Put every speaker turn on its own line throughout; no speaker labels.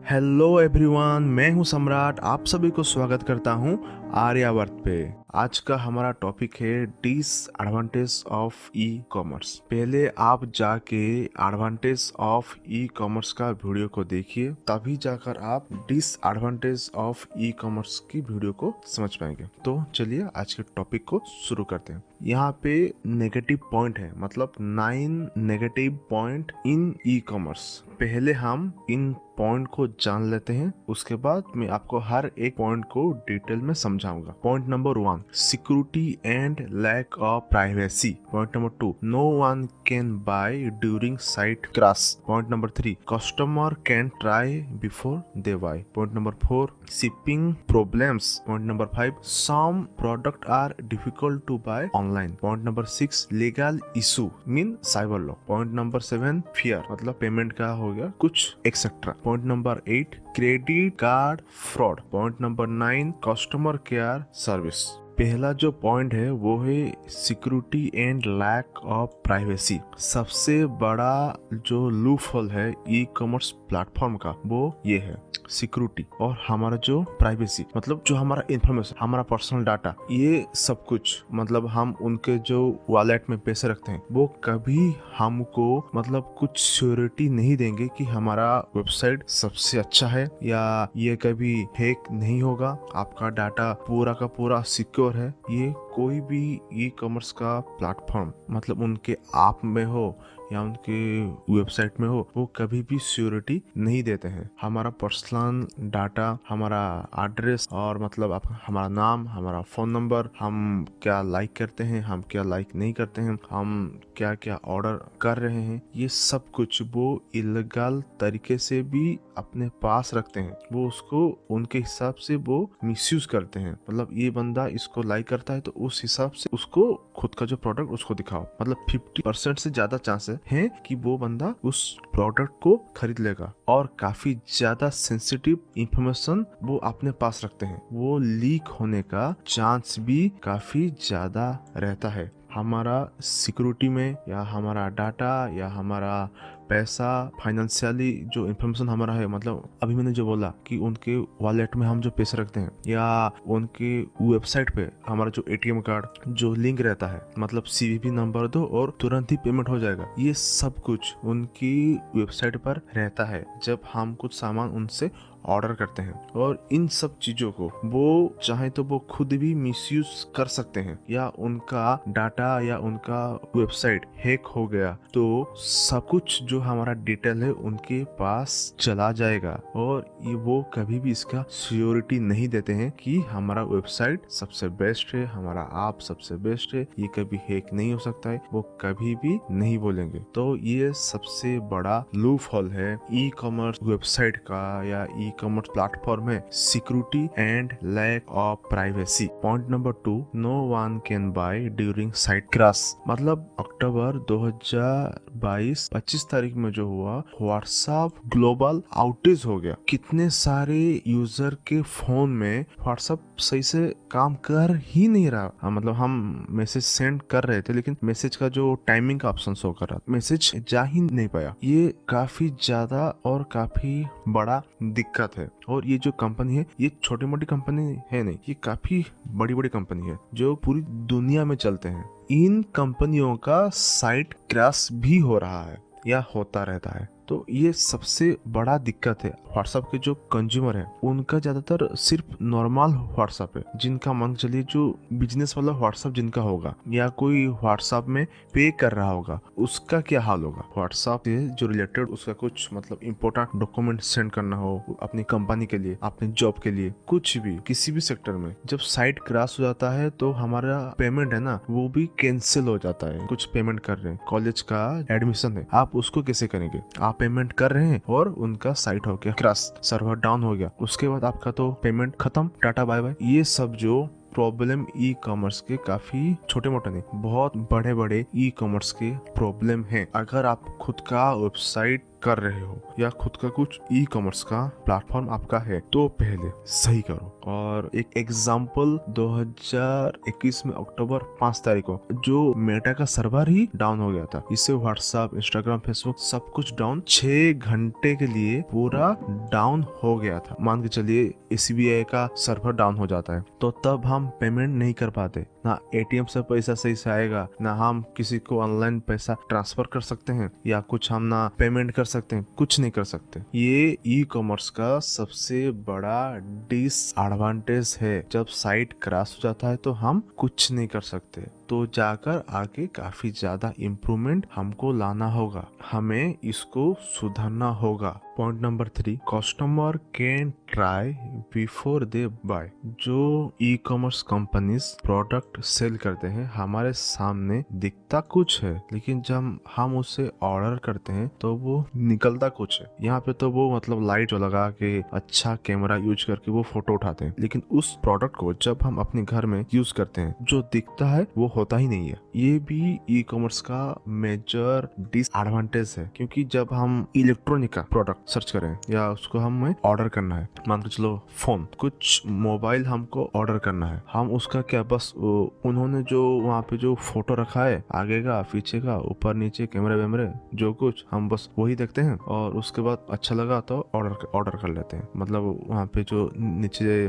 Hello everyone, मैं हूं सम्राट। आप सभी को स्वागत करता हूं आर्यावर्त पे। आज का हमारा टॉपिक है डिसएडवांटेज ऑफ ई कॉमर्स। पहले आप जाके एडवांटेज ऑफ ई कॉमर्स का वीडियो को देखिए, तभी जाकर आप डिसएडवांटेज ऑफ ई कॉमर्स की वीडियो को समझ पाएंगे। तो चलिए आज के टॉपिक को शुरू करते हैं। यहाँ पे नेगेटिव पॉइंट है, मतलब 9 negative point in e commerce. पहले हम इन पॉइंट को जान लेते हैं, उसके बाद मैं आपको हर एक पॉइंट को डिटेल में समझाऊंगा। Point number 1, security and lack of privacy. Point number 2, no one can buy during site crash. Point number 3, customer can try before they buy. Point number 4, shipping problems. Point number 5, some product are difficult to buy online. Point number 6, legal issue mean cyber law. Point number 7, fear मतलब payment का हो गया कुछ etcetera. Point number 8, credit card fraud. Point number 9, customer care service. पहला जो point है वो है security and lack of privacy. सबसे बड़ा जो लूप होल है ई कॉमर्स प्लेटफॉर्म का वो ये है, सिक्योरिटी और हमारा जो प्राइवेसी, मतलब जो हमारा इंफॉर्मेशन, हमारा पर्सनल डाटा, ये सब कुछ, मतलब हम उनके जो वॉलेट में पैसे रखते हैं वो कभी हमको मतलब कुछ श्योरिटी नहीं देंगे कि हमारा वेबसाइट सबसे अच्छा है या ये कभी हैक नहीं होगा, आपका डाटा पूरा का पूरा सिक्योर है। ये कोई भी ई कॉमर्स का प्लेटफॉर्म, मतलब उनके ऐप में हो या उनके वेबसाइट में हो, वो कभी भी सिक्योरिटी नहीं देते हैं। हमारा पर्सनल डाटा, हमारा एड्रेस और मतलब हमारा नाम, हमारा फोन नंबर, हम क्या लाइक करते हैं, हम क्या लाइक नहीं करते हैं, हम क्या क्या ऑर्डर कर रहे हैं, ये सब कुछ वो इलीगल तरीके से भी अपने पास रखते हैं। वो उसको उनके हिसाब से वो मिसयूज करते हैं। मतलब ये बंदा इसको लाइक करता है तो उस हिसाब से उसको खुद का जो प्रोडक्ट उसको दिखाओ। मतलब 50% से ज्यादा चांसेस है कि वो बंदा उस प्रोडक्ट को खरीद लेगा। और काफी ज्यादा सेंसिटिव इंफॉर्मेशन वो अपने पास रखते हैं, वो लीक होने का चांस भी काफी ज्यादा रहता है। हमारा सिक्योरिटी में या हमारा डाटा या हमारा पैसा, फाइनेंशियली जो इन्फॉर्मेशन हमारा है, मतलब अभी मैंने जो बोला कि उनके वॉलेट में हम जो पैसे रखते हैं या उनके वेबसाइट पे हमारा जो एटीएम कार्ड जो लिंक रहता है, मतलब सीवीवी नंबर दो और तुरंत ही पेमेंट हो जाएगा, ये सब कुछ उनकी वेबसाइट पर रहता है जब हम कुछ सामान उनसे ऑर्डर करते हैं। और इन सब चीजों को वो चाहे तो वो खुद भी मिसयूज कर सकते हैं, या उनका डाटा या उनका वेबसाइट हैक हो गया तो सब कुछ जो हमारा डिटेल है उनके पास चला जाएगा। और ये वो कभी भी इसका सिक्योरिटी नहीं देते हैं कि हमारा वेबसाइट सबसे बेस्ट है, हमारा ऐप सबसे बेस्ट है, ये कभी हैक नहीं हो सकता है, वो कभी भी नहीं बोलेंगे। तो ये सबसे बड़ा लूप होल है ई कॉमर्स वेबसाइट का या ई कॉमर्स प्लेटफॉर्म है, security and lack of privacy. Point number 2, no one can buy during site crash. मतलब अक्टूबर 2022 25 तारीख में जो हुआ, व्हाट्सएप ग्लोबल आउटेज हो गया। कितने सारे यूजर के फोन में व्हाट्सएप सही से काम कर ही नहीं रहा। मतलब हम मैसेज सेंड कर रहे थे लेकिन मैसेज का जो टाइमिंग का ऑप्शन शो कर रहा, मैसेज जा ही नहीं पाया। ये काफी ज्यादा और काफी बड़ा दिक्कत है। और ये जो कंपनी है ये छोटी मोटी कंपनी है नहीं, ये काफी बड़ी बड़ी कंपनी है जो पूरी दुनिया में चलते हैं। इन कंपनियों का साइट क्रैश भी हो रहा है या होता रहता है। तो ये सबसे बड़ा दिक्कत है। व्हाट्सएप के जो कंज्यूमर है उनका ज्यादातर सिर्फ नॉर्मल व्हाट्सएप है, जिनका मान चलिए जो बिजनेस वाला व्हाट्सएप जिनका होगा या कोई व्हाट्सएप में पे कर रहा होगा, उसका क्या हाल होगा। व्हाट्सएप से जो रिलेटेड उसका कुछ मतलब इम्पोर्टेंट डॉक्यूमेंट सेंड करना हो अपनी कंपनी के लिए, अपने जॉब के लिए, कुछ भी किसी भी सेक्टर में, जब साइट क्रैश हो जाता है तो हमारा पेमेंट है ना वो भी कैंसिल हो जाता है। कुछ पेमेंट कर रहे हैं, कॉलेज का एडमिशन है, आप उसको कैसे करेंगे? आप पेमेंट कर रहे हैं और उनका साइट हो गया क्रैश, सर्वर डाउन हो गया, उसके बाद आपका तो पेमेंट खत्म, टाटा बाय बाय। ये सब जो प्रॉब्लम ई कॉमर्स के काफी छोटे मोटे नहीं, बहुत बड़े बड़े ई कॉमर्स के प्रॉब्लम है। अगर आप खुद का वेबसाइट कर रहे हो या खुद का कुछ ई कॉमर्स का प्लेटफॉर्म आपका है तो पहले सही करो। और एक एग्जांपल 2021 में अक्टूबर 5 तारीख को जो मेटा का सर्वर ही डाउन हो गया था, इससे व्हाट्सएप, इंस्टाग्राम, फेसबुक सब कुछ डाउन, 6 घंटे के लिए पूरा डाउन हो गया था। मान के चलिए SBI का सर्वर डाउन हो जाता है तो तब हम पेमेंट नहीं कर पाते, ना ATM से पैसा सही से आएगा, ना हम किसी को ऑनलाइन पैसा ट्रांसफर कर सकते हैं या कुछ हम ना पेमेंट कर सकते हैं, कुछ नहीं कर सकते। ये ई कॉमर्स का सबसे बड़ा डिसएडवांटेज है। जब साइट क्रैश हो जाता है तो हम कुछ नहीं कर सकते, तो जाकर आगे काफी ज्यादा इम्प्रूवमेंट हमको लाना होगा, हमें इसको सुधारना होगा। Point number 3, customer can try before they buy. जो e commerce companies product sale करते हैं हमारे सामने दिखता कुछ है, लेकिन जब हम उसे ऑर्डर करते हैं तो वो निकलता कुछ है। यहाँ पे तो वो मतलब लाइट लगा के अच्छा कैमरा यूज करके वो फोटो उठाते हैं, लेकिन उस प्रोडक्ट को जब हम अपने घर में यूज करते हैं जो दिखता है वो होता ही नहीं है। ये भी ई कॉमर्स का मेजर डिसएडवांटेज है, क्योंकि जब हम इलेक्ट्रॉनिक का प्रोडक्ट सर्च करें या उसको हमें ऑर्डर करना है, मान के चलो फोन, कुछ मोबाइल हमको ऑर्डर करना है, हम उसका क्या बस उन्होंने जो वहाँ पे जो फोटो रखा है आगे का, पीछे का, ऊपर नीचे, कैमरे वैमरे जो कुछ, हम बस वही देखते हैं और उसके बाद अच्छा लगा तो ऑर्डर कर लेते हैं। मतलब वहाँ पे जो नीचे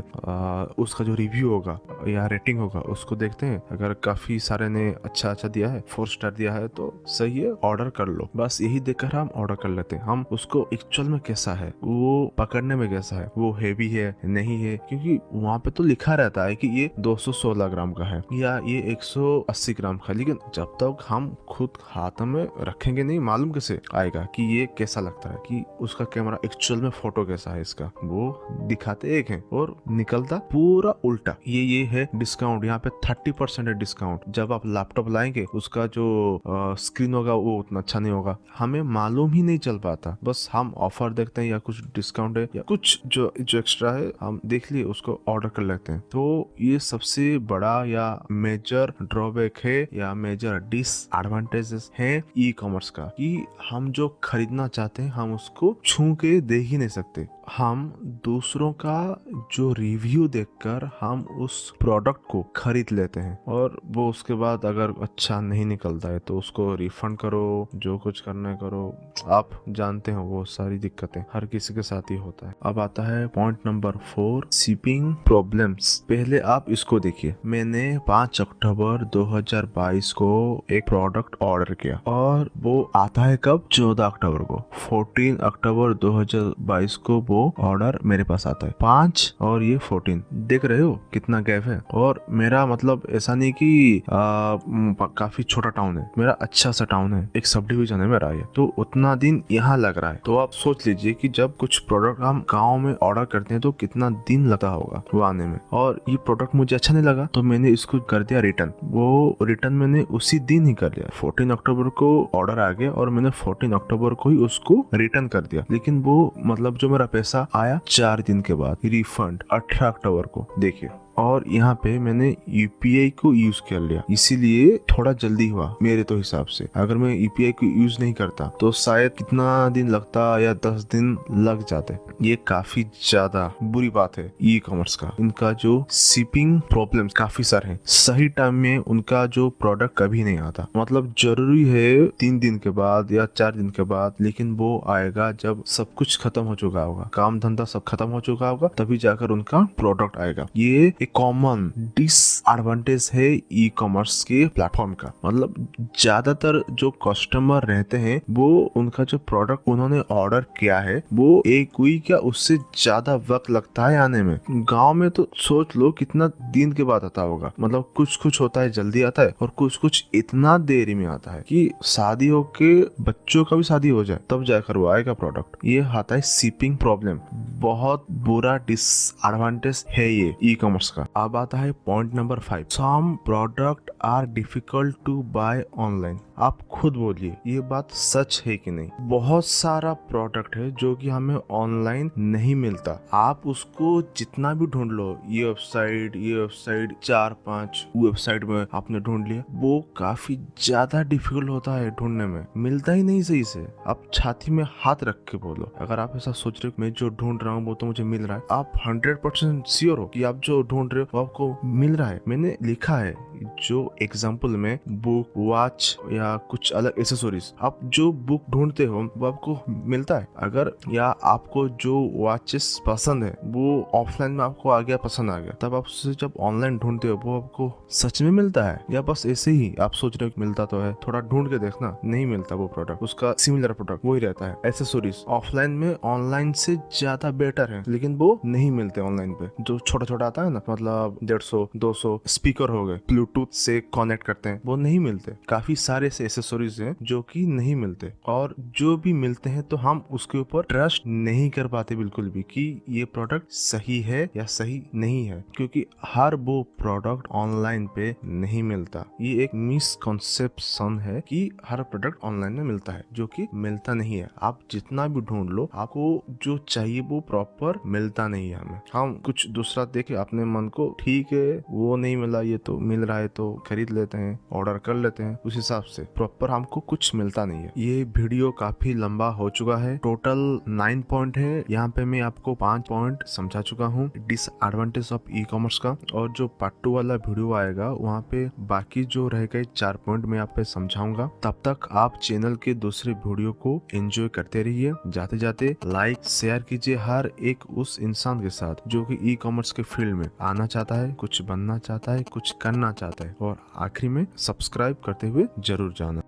उसका जो रिव्यू होगा या रेटिंग होगा उसको देखते हैं, अगर काफी सारे ने अच्छा दिया है, 4 स्टार दिया है तो सही है, ऑर्डर कर लो। बस यही देखकर हम ऑर्डर कर लेते हैं। हम उसको एक्चुअल में कैसा है, वो पकड़ने में कैसा है, वो हेवी है नहीं है, क्योंकि वहाँ पे तो लिखा रहता है कि ये 216 ग्राम का है या ये 180 ग्राम का, लेकिन जब तक हम खुद हाथ में रखेंगे नहीं मालूम कैसे आएगा कि ये कैसा लगता है, कि उसका कैमरा एक्चुअल में फोटो कैसा है इसका। वो दिखाते एक है और निकलता पूरा उल्टा। ये है डिस्काउंट, यहाँ पे 30% है डिस्काउंट। जब आप लैपटॉप लाएंगे उसका जो स्क्रीन होगा वो उतना अच्छा नहीं होगा, हमें मालूम ही नहीं चल पाता। बस हम ऑफर देखते हैं या कुछ डिस्काउंट है या कुछ जो एक्स्ट्रा है हम देख लिए उसको ऑर्डर कर लेते हैं। तो ये सबसे बड़ा या मेजर ड्रॉबैक है या मेजर डिसएडवांटेजेस है ई कॉमर्स का, कि हम जो खरीदना चाहते हैं हम उसको छू के देख ही नहीं सकते। हम दूसरों का जो रिव्यू देखकर हम उस प्रोडक्ट को खरीद लेते हैं और वो उसके बाद अगर अच्छा नहीं निकलता है तो उसको रिफंड करो, जो कुछ करना है करो। आप जानते हो वो सारी दिक्कतें हर किसी के साथ ही होता है। अब आता है पॉइंट नंबर 4, शिपिंग प्रॉब्लम्स। पहले आप इसको देखिए, मैंने 5 अक्टूबर 2022 को एक प्रोडक्ट ऑर्डर किया और वो आता है कब, 14 अक्टूबर को। 14 अक्टूबर 2022 को वो ऑर्डर मेरे पास आता है। 5 और ये 14, देख रहे हो कितना गैप है। और मेरा मतलब ऐसा नहीं कि काफी छोटा टाउन है, मेरा अच्छा सा टाउन है, एक सब डिवीजन है मेरा ये, तो उतना दिन यहाँ लग रहा है। तो आप सोच लीजिए कि जब कुछ प्रोडक्ट हम गाँव में ऑर्डर करते हैं तो कितना दिन लगता होगा वो आने में। और ये प्रोडक्ट मुझे अच्छा नहीं लगा तो मैंने इसको कर दिया रिटर्न। वो रिटर्न मैंने उसी दिन ही कर दिया। 14 अक्टूबर को ऑर्डर आ गया और मैंने 14 अक्टूबर को ही उसको रिटर्न कर दिया, लेकिन वो मतलब जो मेरा पैसा आया 4 दिन के बाद रिफंड 18 अक्टूबर को, देखिए। और यहाँ पे मैंने UPI को यूज कर लिया, इसीलिए थोड़ा जल्दी हुआ मेरे तो हिसाब से। अगर मैं UPI को यूज नहीं करता तो शायद कितना दिन लगता या 10 दिन लग जाते। ये काफी ज्यादा बुरी बात है ई कॉमर्स का। इनका जो शिपिंग प्रॉब्लम्स काफी सारे हैं, सही टाइम में उनका जो प्रोडक्ट कभी नहीं आता। मतलब जरूरी है 3 दिन के बाद या 4 दिन के बाद, लेकिन वो आएगा जब सब कुछ खत्म हो चुका होगा, काम धंधा सब खत्म हो चुका होगा, तभी जाकर उनका प्रोडक्ट आएगा। ये कॉमन डिसएडवांटेज है ई कॉमर्स के प्लेटफॉर्म का। मतलब ज्यादातर जो कस्टमर रहते हैं वो उनका जो प्रोडक्ट उन्होंने ऑर्डर किया है वो एक वीक या उससे ज्यादा वक्त लगता है आने में। गांव में तो सोच लो कितना दिन के बाद आता होगा। मतलब कुछ होता है जल्दी आता है और कुछ इतना देरी में आता है कि शादी होके बच्चों का भी शादी हो जाए तब जाकर वो आएगा प्रोडक्ट। ये आता है शिपिंग प्रॉब्लम, बहुत बुरा डिसएडवांटेज है ये ई कॉमर्स का। अब आता है point number 5, some product are difficult to buy online. आप खुद बोलिए, ये बात सच है कि नहीं? बहुत सारा प्रोडक्ट है जो कि हमें ऑनलाइन नहीं मिलता। आप उसको जितना भी ढूंढ लो, ये वेबसाइट 4-5 वेबसाइट में आपने ढूंढ लिया, वो काफी ज्यादा डिफिकल्ट होता है ढूंढने में, मिलता ही नहीं सही से। आप छाती में हाथ रख के बोलो, अगर आप ऐसा सोच रहे हो मैं जो ढूंढ रहा हूँ वो तो मुझे मिल रहा है, आप 100% श्योर हो कि आप जो ढूंढ रहे हो वो आपको मिल रहा है। मैंने लिखा है जो एग्जाम्पल में बुक, वॉच या कुछ अलग एक्सेसरीज, आप जो बुक ढूंढते हो वो आपको मिलता है। अगर या आपको जो वॉचेस पसंद है वो ऑफलाइन में आपको आ गया, पसंद आ गया, तब आप उसे जब ऑनलाइन ढूंढते हो वो आपको सच में मिलता है या बस ऐसे ही आप सोच रहे हो कि मिलता तो है, थोड़ा ढूंढ के देखना, नहीं मिलता वो प्रोडक्ट, उसका सिमिलर प्रोडक्ट वही रहता है। एक्सेसरीज ऑफलाइन में ऑनलाइन से ज्यादा बेटर है, लेकिन वो नहीं मिलते ऑनलाइन पे। जो छोटा छोटा आता है ना, मतलब 150-200 स्पीकर हो गए, ब्लूटूथ से कनेक्ट करते हैं, वो नहीं मिलते। काफी सारे से एक्सेसरीज हैं जो कि नहीं मिलते, और जो भी मिलते हैं तो हम उसके ऊपर ट्रस्ट नहीं कर पाते बिल्कुल भी कि ये प्रोडक्ट सही है या सही नहीं है, क्योंकि हर वो प्रोडक्ट ऑनलाइन पे नहीं मिलता। ये एक मिसकंसेप्शन है कि हर प्रोडक्ट ऑनलाइन में मिलता है, जो कि मिलता नहीं है। आप जितना भी ढूंढ लो, आपको जो चाहिए वो प्रॉपर मिलता नहीं है। हमें हम कुछ दूसरा देखे अपने मन को, ठीक है वो नहीं मिला, ये तो मिल रहा है तो खरीद लेते हैं, ऑर्डर कर लेते हैं, उस हिसाब से प्रॉपर हमको कुछ मिलता नहीं है। ये वीडियो काफी लंबा हो चुका है, टोटल 9 पॉइंट है, यहाँ पे मैं आपको 5 पॉइंट समझा चुका हूँ डिसएडवांटेज ऑफ ई कॉमर्स का, और जो पार्ट 2 वाला वीडियो आएगा वहाँ पे बाकी जो रह गए 4 पॉइंट मैं आप पे समझाऊंगा। तब तक आप चैनल के दूसरे वीडियो को एंजॉय करते रहिए। जाते जाते लाइक शेयर कीजिए हर एक उस इंसान के साथ जो कि ई कॉमर्स के फील्ड में आना चाहता है, कुछ बनना चाहता है, कुछ करना चाहता है, और आखिरी में सब्सक्राइब करते हुए जरूर जाना।